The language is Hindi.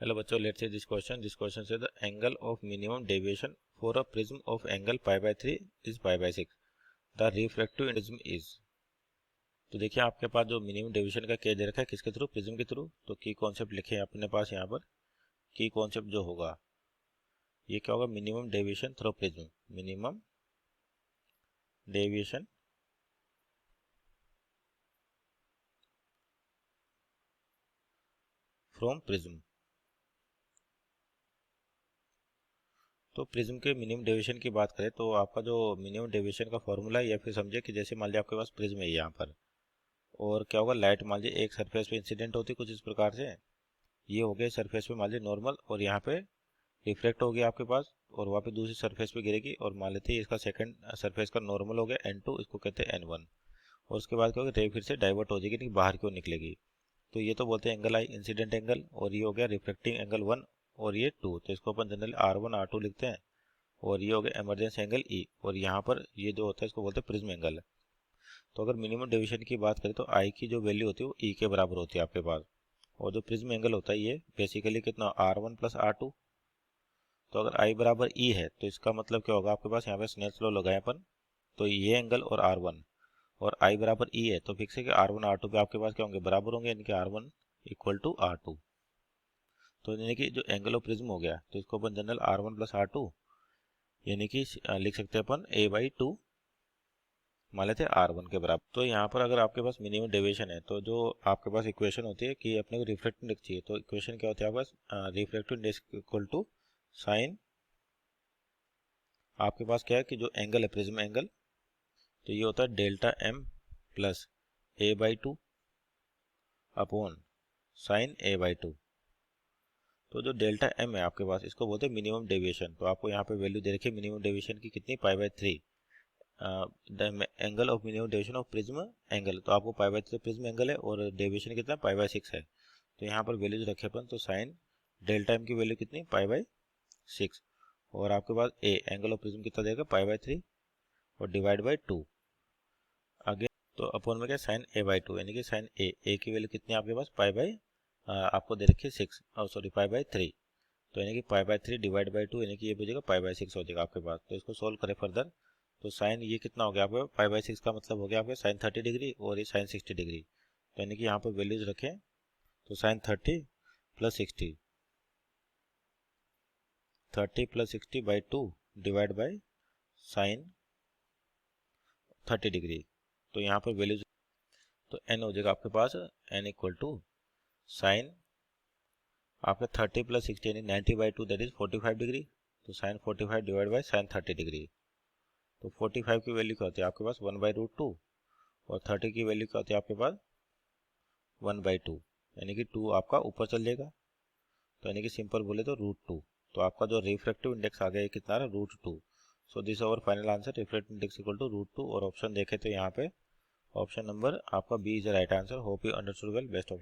Hello बच्चों, let's see this question. This question says the angle of minimum deviation for a prism of angle pi by 3 is pi by 6. The refractive index prism is. तो देखिए आपके पास जो मिनिमम डेविएशन का केस दे रखा है किसके थ्रू, प्रिज्म के थ्रू। तो की कॉन्सेप्ट लिखे हैं अपने पास यहाँ पर। की कॉन्सेप्ट जो होगा ये क्या होगा, minimum deviation through prism, minimum deviation from prism. तो प्रिज्म के मिनिमम डेविएशन की बात करें तो आपका जो मिनिमम डेविएशन का फॉर्मूला है, या फिर समझे कि जैसे मान लीजिए आपके पास प्रिज्म है यहाँ पर, और क्या होगा, लाइट मान लीजिए एक सरफेस पे इंसिडेंट होती है कुछ इस प्रकार से। ये हो गया सरफेस पे मान लीजिए नॉर्मल, और यहाँ पे रिफ्लेक्ट हो गया आपके पास, और वहाँ पे दूसरी सरफेस पे गिरेगी, और मान लेते हैं इसका सेकंड सरफेस का नॉर्मल हो गया n2, इसको कहते हैं n1। और उसके बाद क्या होगा, रे फिर से डाइवर्ट हो जाएगी, नहीं बाहर की ओर निकलेगी। तो ये तो बोलते हैं एंगल आई, इंसिडेंट एंगल, और ये हो गया रिफ्लेक्टिंग एंगल 1, और ये 2, तो इसको अपन जनरली R1 R2 लिखते हैं। और ये हो गया इमरजेंसी एंगल E, और यहाँ पर ये जो होता है इसको बोलते हैं प्रिज्म एंगल। तो अगर मिनिमम डेविएशन की बात करें तो आई की जो वैल्यू होती है वो ई के बराबर होती है आपके पास। और जो प्रिज्म एंगल होता है ये बेसिकली कितना, R1 प्लस R2। तो अगर आई बराबर ई है तो इसका मतलब क्या होगा, आपके पास यहाँ पे स्नेल्स लॉ लगाए अपन, तो ये एंगल और R1, और आई बराबर ई है तो फिक्स है कि R1 R2 पे आपके पास क्या होंगे, बराबर होंगे, यानी कि R1 इक्वल टू R2। तो यानी कि जो एंगल ऑफ प्रिज्म हो गया तो इसको अपन जनरल R1 प्लस R2, यानी कि लिख सकते हैं अपन A/2 मान लेते हैं R1 के बराबर। तो यहाँ पर अगर आपके पास मिनिमम डेविएशन है तो जो आपके पास इक्वेशन होती है कि अपने को रिफ्लेक्टिव इंडेक्स चाहिए, तो इक्वेशन क्या होती है आपके पास, reflective index equal to sine, आपके पास क्या है कि जो एंगल है प्रिज्म एंगल, तो ये होता है delta M plus A/2 upon sine A/2। तो जो डेल्टा एम है आपके पास इसको बोलते हैं मिनिमम डेविएशन। तो आपको यहाँ पे वैल्यू दे रखी है मिनिमम डेविएशन की कितनी, π/3, angle of minimum deviation of prism angle. तो आपको π/3 प्रिज्म एंगल है और डेविएशन कितना π/6 है। तो यहाँ पर वैल्यूज रखे अपन, तो साइन डेल्टा एम की वैल्यू कितनी π/6, और आपके पास ए एंगल ऑफ प्रिज्म कितना देगा π/3, और डिवाइड बाई 2 अगेन, तो अपॉन में क्या साइन A/2, यानी कि साइन ए की वैल्यू कितनी है आपके पास आपको दे रखी है 6, सॉरी π/3, तो यानी कि π/3 डिवाइड बाई 2, यानी कि ये बचेगा π/6 हो जाएगा आपके पास। तो इसको सोल्व करें फर्दर, तो साइन ये कितना हो गया आपके π/6 का मतलब हो गया आपके साइन 30 डिग्री, और ये साइन 60 डिग्री। तो यानी कि यहाँ पर वैल्यूज रखें, तो sine 30 plus 60, 30 plus 60 by 2 divide by sine 30 degree. तो यहाँ पर वैल्यूज, तो n हो जाएगा आपके पास n इक्वल टू साइन आपका 30 प्लस 60 यानी 90 बाई 2 दैट इज 45 डिग्री। तो sine 45 divide by sine 30 degree. तो 45 की वैल्यू क्या होती है आपके पास 1/√2, और 30 की वैल्यू क्या होती है आपके पास 1/2, यानी कि 2 आपका ऊपर चल जाएगा। तो यानी कि सिंपल बोले तो √2। तो आपका जो रिफ्रैक्टिव इंडेक्स आ गया कितना है, √2। So this our final answer, refractive index equal to √2। और ऑप्शन देखे तो यहाँ पे ऑप्शन नंबर आपका B is the right answer. Hope you understood well, best of